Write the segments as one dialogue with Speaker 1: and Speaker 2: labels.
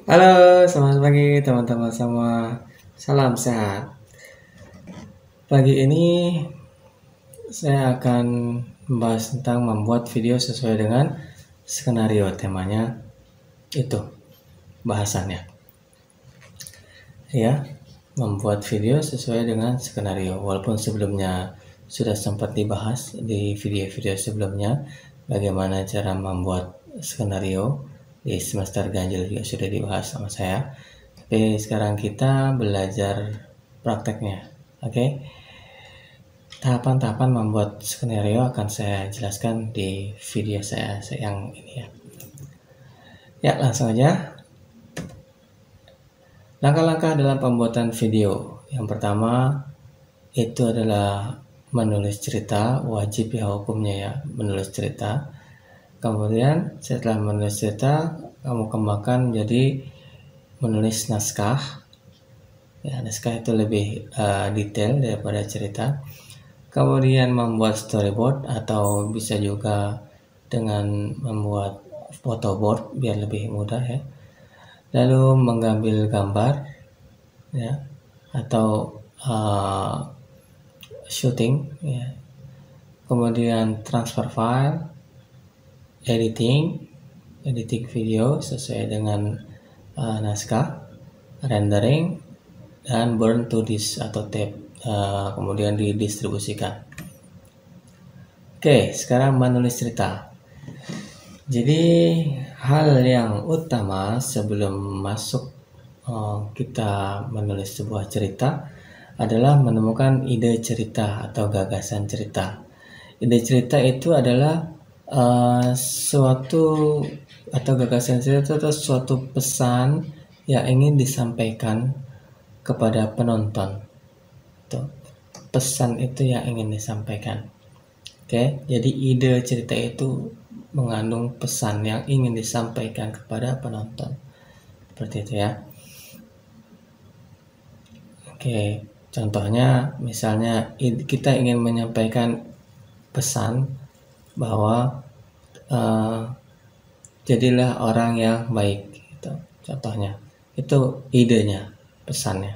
Speaker 1: Halo, selamat pagi teman-teman semua. Salam sehat. Pagi ini saya akan membahas tentang membuat video sesuai dengan skenario. Temanya itu bahasannya. Ya, membuat video sesuai dengan skenario. Walaupun sebelumnya sudah sempat dibahas di video-video sebelumnya bagaimana cara membuat skenario di semester ganjil juga sudah dibahas sama saya. Tapi sekarang kita belajar prakteknya. Oke. Tahapan-tahapan membuat skenario akan saya jelaskan di video saya yang ini ya. Ya, langsung aja. Langkah-langkah dalam pembuatan video. Yang pertama itu adalah menulis cerita, wajib ya hukumnya ya, menulis cerita. Kemudian setelah menulis cerita, kamu kembangkan menjadi menulis naskah. Ya, naskah itu lebih detail daripada cerita. Kemudian membuat storyboard atau bisa juga dengan membuat photoboard biar lebih mudah ya. Lalu mengambil gambar ya atau shooting ya. Kemudian transfer file, editing video sesuai dengan naskah, rendering, dan burn to disk atau tape, kemudian didistribusikan. Oke, sekarang menulis cerita. Jadi hal yang utama sebelum masuk kita menulis sebuah cerita adalah menemukan ide cerita atau gagasan cerita. Ide cerita itu adalah suatu atau gagasan cerita atau suatu pesan yang ingin disampaikan kepada penonton. Tuh, pesan itu yang ingin disampaikan. Oke, jadi ide cerita itu mengandung pesan yang ingin disampaikan kepada penonton. Seperti itu ya. Oke, contohnya misalnya kita ingin menyampaikan pesan bahwa jadilah orang yang baik gitu. Contohnya. Itu idenya, pesannya.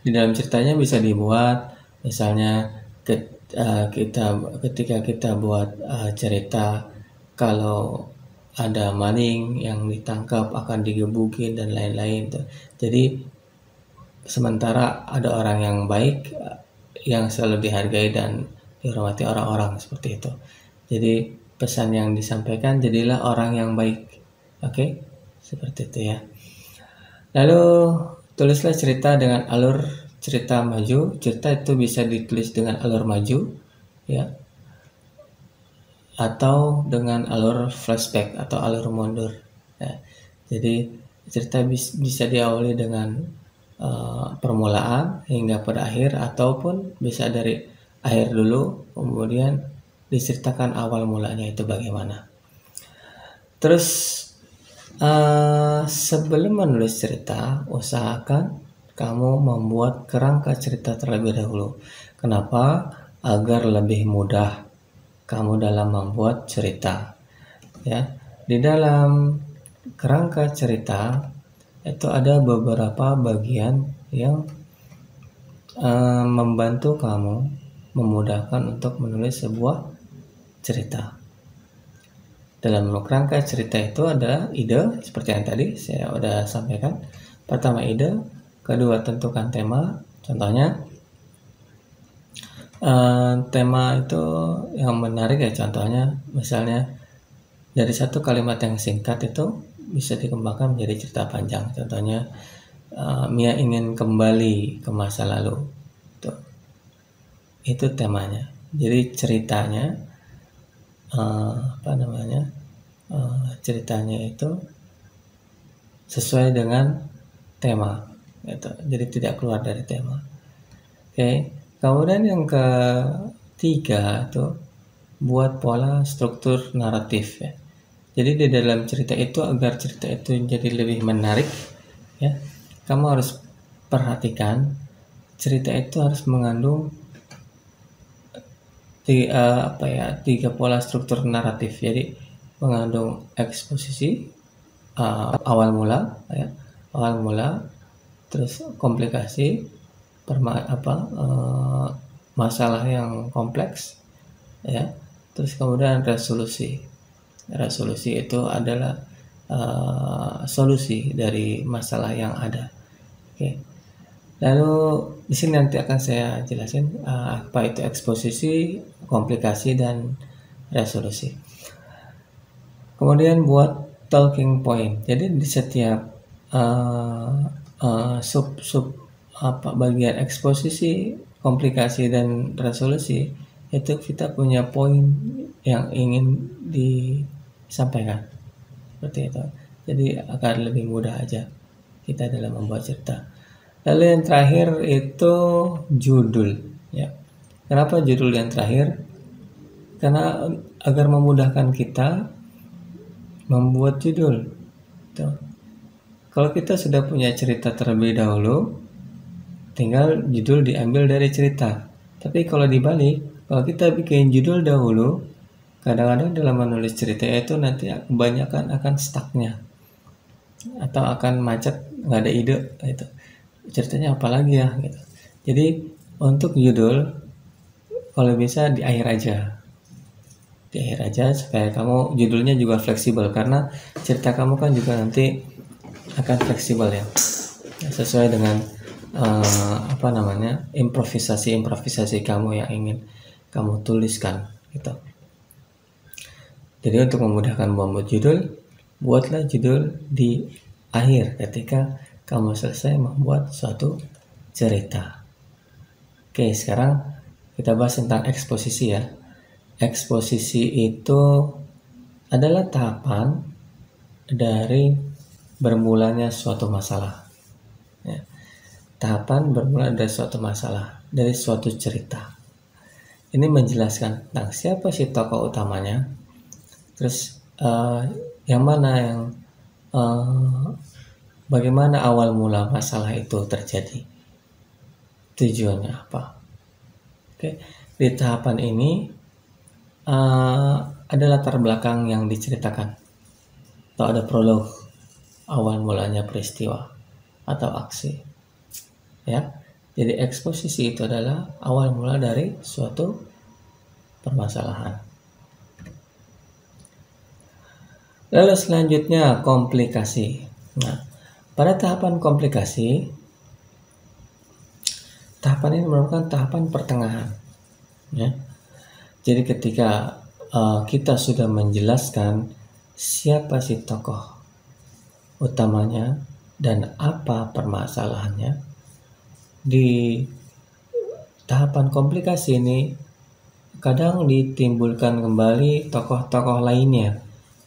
Speaker 1: Di dalam ceritanya bisa dibuat misalnya ketika kita buat cerita kalau ada maling yang ditangkap akan digebukin dan lain-lain tuh. Jadi sementara ada orang yang baik yang selalu dihargai dan dihormati orang-orang seperti itu. Jadi pesan yang disampaikan jadilah orang yang baik. Oke? Seperti itu ya. Lalu tulislah cerita dengan alur cerita maju. Cerita itu bisa ditulis dengan alur maju ya. Atau dengan alur flashback atau alur mundur. Ya. Jadi cerita bisa diawali dengan permulaan hingga pada akhir ataupun bisa dari akhir dulu kemudian diceritakan awal mulanya itu bagaimana. Terus sebelum menulis cerita usahakan kamu membuat kerangka cerita terlebih dahulu. Kenapa? Agar lebih mudah kamu dalam membuat cerita ya. Di dalam kerangka cerita itu ada beberapa bagian yang membantu kamu memudahkan untuk menulis sebuah cerita. Dalam kerangka cerita itu ada ide seperti yang tadi saya udah sampaikan. Pertama ide, kedua tentukan tema. Contohnya tema itu yang menarik ya, contohnya misalnya dari satu kalimat yang singkat itu bisa dikembangkan menjadi cerita panjang. Contohnya Mia ingin kembali ke masa lalu. Tuh. Itu temanya. Jadi ceritanya ceritanya itu sesuai dengan tema gitu. Jadi tidak keluar dari tema. Oke. Kemudian yang ketiga itu buat pola struktur naratif ya. Jadi di dalam cerita itu agar cerita itu jadi lebih menarik ya, kamu harus perhatikan cerita itu harus mengandung tiga pola struktur naratif. Jadi mengandung eksposisi, awal mula, ya, awal mula, terus komplikasi, masalah yang kompleks, ya, terus kemudian resolusi. Resolusi itu adalah solusi dari masalah yang ada. Oke. Lalu di sini nanti akan saya jelasin apa itu eksposisi, komplikasi, dan resolusi. Kemudian buat talking point. Jadi di setiap bagian eksposisi, komplikasi, dan resolusi itu kita punya poin yang ingin disampaikan, seperti itu. Jadi akan lebih mudah aja kita dalam membuat cerita. Lalu yang terakhir itu judul, ya. Kenapa judul yang terakhir? Karena agar memudahkan kita membuat judul. Tuh. Kalau kita sudah punya cerita terlebih dahulu, tinggal judul diambil dari cerita. Tapi kalau dibalik, kalau kita bikin judul dahulu, kadang-kadang dalam menulis cerita itu nanti kebanyakan akan stucknya atau akan macet, nggak ada ide gitu. Ceritanya apa lagi ya gitu. Jadi untuk judul kalau bisa di akhir aja supaya kamu judulnya juga fleksibel, karena cerita kamu kan juga nanti akan fleksibel ya, sesuai dengan improvisasi kamu yang ingin kamu tuliskan gitu. Jadi untuk memudahkan membuat judul, buatlah judul di akhir ketika kamu selesai membuat suatu cerita. Oke, sekarang kita bahas tentang eksposisi ya. Eksposisi itu adalah tahapan dari bermulanya suatu masalah. Ya. Tahapan bermula dari suatu masalah, dari suatu cerita. Ini menjelaskan tentang siapa sih tokoh utamanya, terus yang mana yang bagaimana awal mula masalah itu terjadi, tujuannya apa. Oke, di tahapan ini ada latar belakang yang diceritakan, atau ada prolog, awal mulanya peristiwa atau aksi. Ya, jadi eksposisi itu adalah awal mula dari suatu permasalahan. Lalu selanjutnya komplikasi. Nah, pada tahapan komplikasi, tahapan ini merupakan tahapan pertengahan. Ya. Jadi ketika kita sudah menjelaskan siapa sih tokoh utamanya dan apa permasalahannya, di tahapan komplikasi ini kadang ditimbulkan kembali tokoh-tokoh lainnya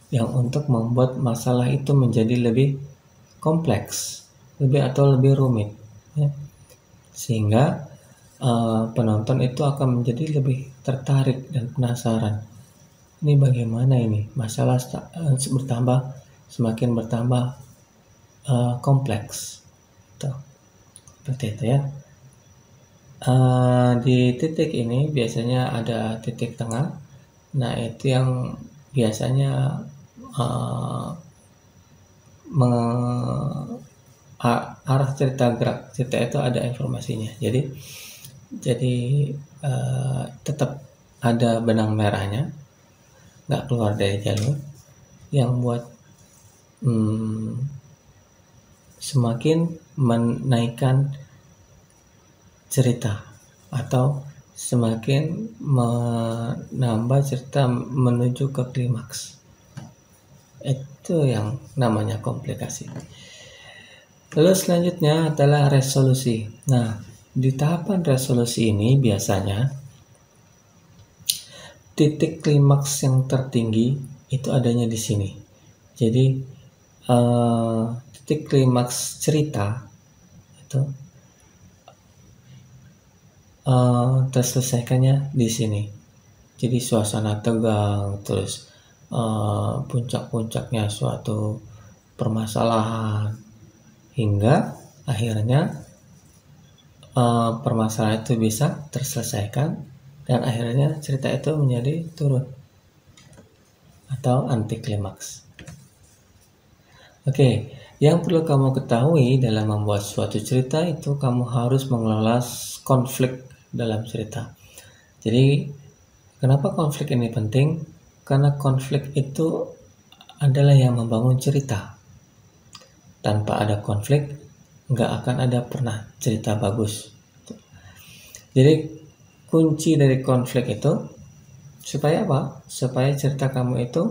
Speaker 1: yang untuk membuat masalah itu menjadi lebih kompleks, lebih rumit, ya. Sehingga penonton itu akan menjadi lebih tertarik dan penasaran. Ini bagaimana ini masalah semakin bertambah kompleks. Seperti itu ya. Di titik ini biasanya ada titik tengah. Nah, itu yang biasanya arah gerak cerita itu ada informasinya. Jadi tetap ada benang merahnya, nggak keluar dari jalur, yang buat semakin menaikkan cerita atau semakin menambah cerita menuju ke klimaks. Itu yang namanya komplikasi. Lalu selanjutnya adalah resolusi. Nah, di tahapan resolusi ini biasanya titik klimaks yang tertinggi itu adanya di sini. Jadi titik klimaks cerita itu terselesaikannya di sini. Jadi suasana tegang, terus puncak-puncaknya suatu permasalahan, hingga akhirnya permasalahan itu bisa terselesaikan dan akhirnya cerita itu menjadi turun atau anti klimaks. Oke, yang perlu kamu ketahui dalam membuat suatu cerita itu kamu harus mengelola konflik dalam cerita. Jadi, kenapa konflik ini penting? Karena konflik itu adalah yang membangun cerita. Tanpa ada konflik, nggak akan ada pernah cerita bagus. Jadi, kunci dari konflik itu supaya apa? Supaya cerita kamu itu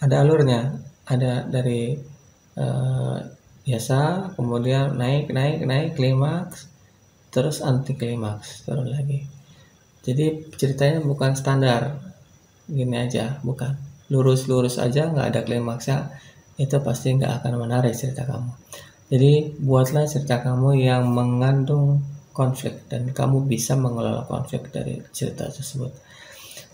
Speaker 1: ada alurnya, ada dari biasa, kemudian naik klimaks, terus anti klimaks, turun lagi. Jadi ceritanya bukan standar gini aja, bukan lurus aja, nggak ada klimaksnya, itu pasti nggak akan menarik cerita kamu. Jadi buatlah cerita kamu yang mengandung konflik dan kamu bisa mengelola konflik dari cerita tersebut.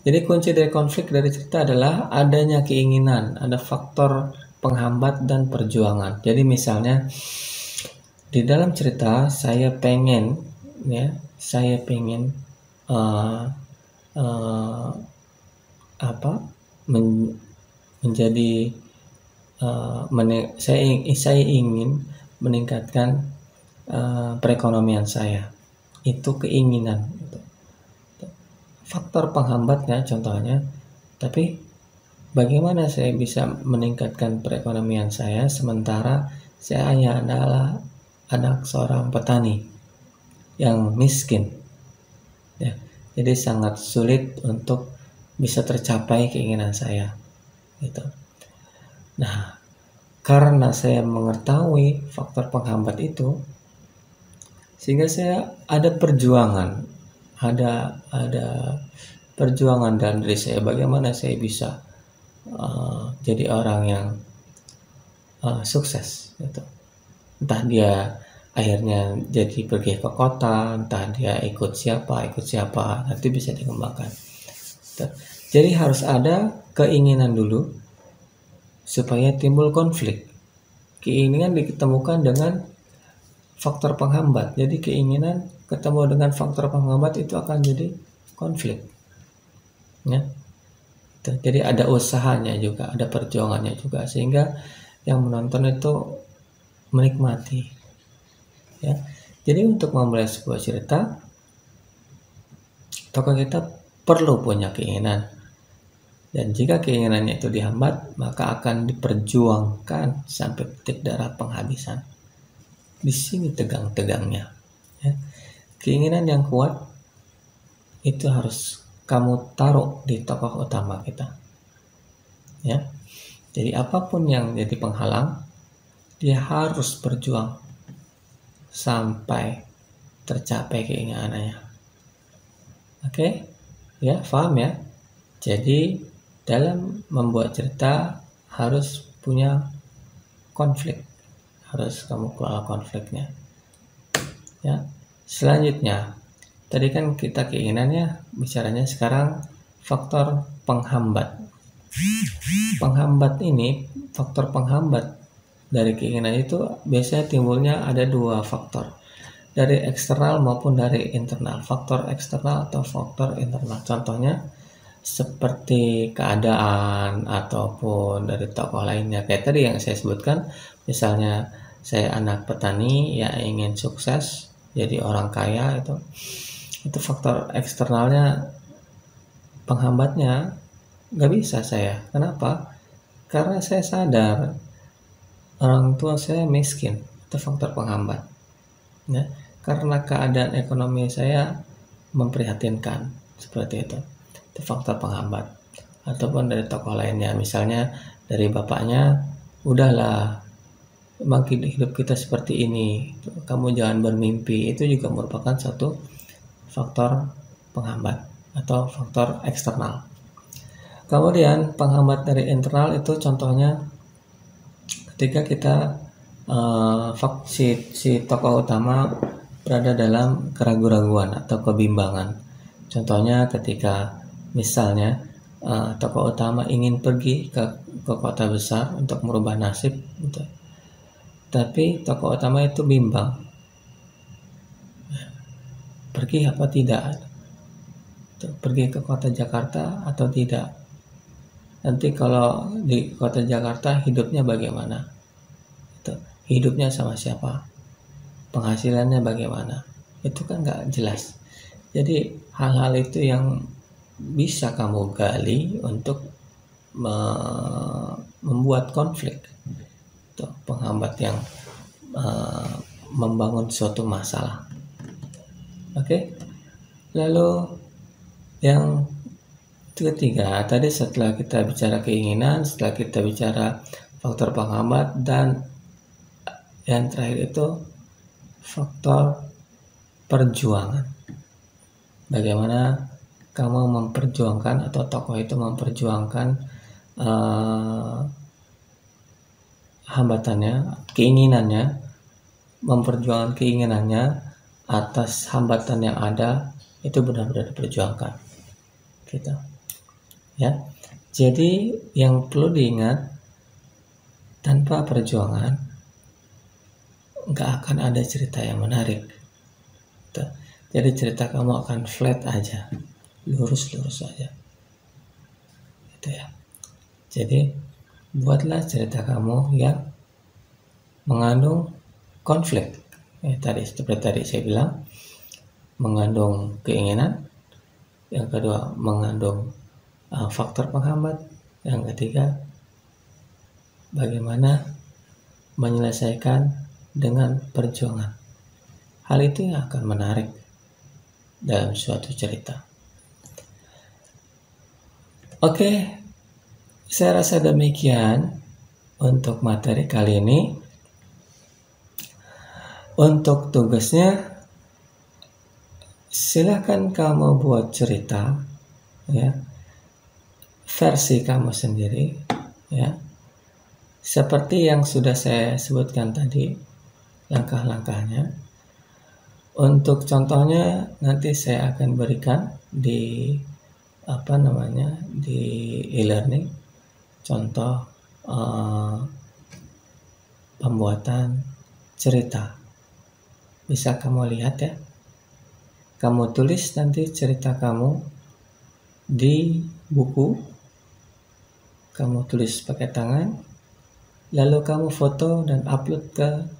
Speaker 1: Jadi kunci dari konflik dari cerita adalah adanya keinginan, ada faktor penghambat dan perjuangan. Jadi misalnya di dalam cerita saya pengen uh, uh, apa menjadi saya ingin meningkatkan perekonomian saya. Itu keinginan. Faktor penghambatnya contohnya, tapi bagaimana saya bisa meningkatkan perekonomian saya sementara saya hanya adalah anak seorang petani yang miskin, ya. Jadi sangat sulit untuk bisa tercapai keinginan saya, gitu. Nah, karena saya mengetahui faktor penghambat itu, sehingga saya ada perjuangan, ada perjuangan dalam diri saya bagaimana saya bisa jadi orang yang sukses, gitu. Entah dia akhirnya jadi pergi ke kota, entah dia ikut siapa, nanti bisa dikembangkan. Jadi harus ada keinginan dulu supaya timbul konflik. Keinginan ditemukan dengan faktor penghambat. Jadi keinginan ketemu dengan faktor penghambat itu akan jadi konflik. Ya. Jadi ada usahanya juga, ada perjuangannya juga, sehingga yang menonton itu menikmati. Ya. Jadi untuk memulai sebuah cerita, tokoh kita perlu punya keinginan. Dan jika keinginannya itu dihambat, maka akan diperjuangkan sampai titik darah penghabisan. Di sini tegang-tegangnya. Ya. Keinginan yang kuat itu harus kamu taruh di tokoh utama kita. Ya. Jadi apapun yang jadi penghalang, dia harus berjuang sampai tercapai keinginannya. Oke? Ya, paham ya? Jadi dalam membuat cerita harus punya konflik. Harus kamu kelola konfliknya. Ya. Selanjutnya, tadi kan kita keinginannya bicaranya sekarang faktor penghambat. Faktor penghambat dari keinginan itu biasanya timbulnya ada dua faktor, dari eksternal maupun dari internal. Faktor eksternal atau faktor internal. Contohnya seperti keadaan ataupun dari tokoh lainnya. Kayak tadi yang saya sebutkan, misalnya saya anak petani yang ingin sukses jadi orang kaya, itu faktor eksternalnya, penghambatnya nggak bisa saya. Kenapa? Karena saya sadar orang tua saya miskin, itu faktor penghambat. Ya, karena keadaan ekonomi saya memprihatinkan, seperti itu faktor penghambat. Ataupun dari tokoh lainnya, misalnya dari bapaknya, udahlah, makin hidup kita seperti ini, kamu jangan bermimpi. Itu juga merupakan satu faktor penghambat atau faktor eksternal. Kemudian penghambat dari internal itu contohnya ketika kita si tokoh utama berada dalam keraguan-raguan atau kebimbangan. Contohnya ketika misalnya tokoh utama ingin pergi ke kota besar untuk merubah nasib, gitu. Tapi tokoh utama itu bimbang, pergi apa tidak, pergi ke kota Jakarta atau tidak. nanti kalau di kota Jakarta hidupnya bagaimana, itu hidupnya sama siapa, penghasilannya bagaimana, itu kan nggak jelas. Jadi hal-hal itu yang bisa kamu gali untuk membuat konflik, itu penghambat yang membangun suatu masalah. Oke, lalu yang ketiga tadi, setelah kita bicara keinginan, setelah kita bicara faktor penghambat, dan yang terakhir itu faktor perjuangan. Bagaimana kamu memperjuangkan atau tokoh itu memperjuangkan hambatannya, keinginannya, memperjuangkan keinginannya atas hambatan yang ada, itu benar-benar diperjuangkan, gitu ya. Jadi yang perlu diingat, tanpa perjuangan nggak akan ada cerita yang menarik, gitu. Jadi cerita kamu akan flat aja, lurus-lurus aja, gitu ya. Jadi buatlah cerita kamu yang mengandung konflik. Tadi seperti tadi saya bilang, mengandung keinginan. Yang kedua, mengandung faktor penghambat. Yang ketiga, bagaimana menyelesaikan dengan perjuangan. Hal itu yang akan menarik dalam suatu cerita. Oke, saya rasa demikian untuk materi kali ini. Untuk tugasnya, silakan kamu buat cerita, ya, versi kamu sendiri, ya, seperti yang sudah saya sebutkan tadi, langkah-langkahnya. Untuk contohnya nanti saya akan berikan di di e-learning, contoh pembuatan cerita. Bisa kamu lihat ya, kamu tulis nanti cerita kamu di buku, kamu tulis pakai tangan, lalu kamu foto dan upload ke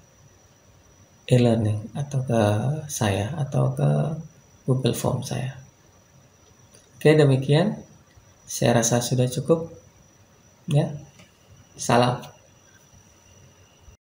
Speaker 1: e-learning atau ke saya atau ke Google Form saya. Oke, demikian. Saya rasa sudah cukup ya. Salam.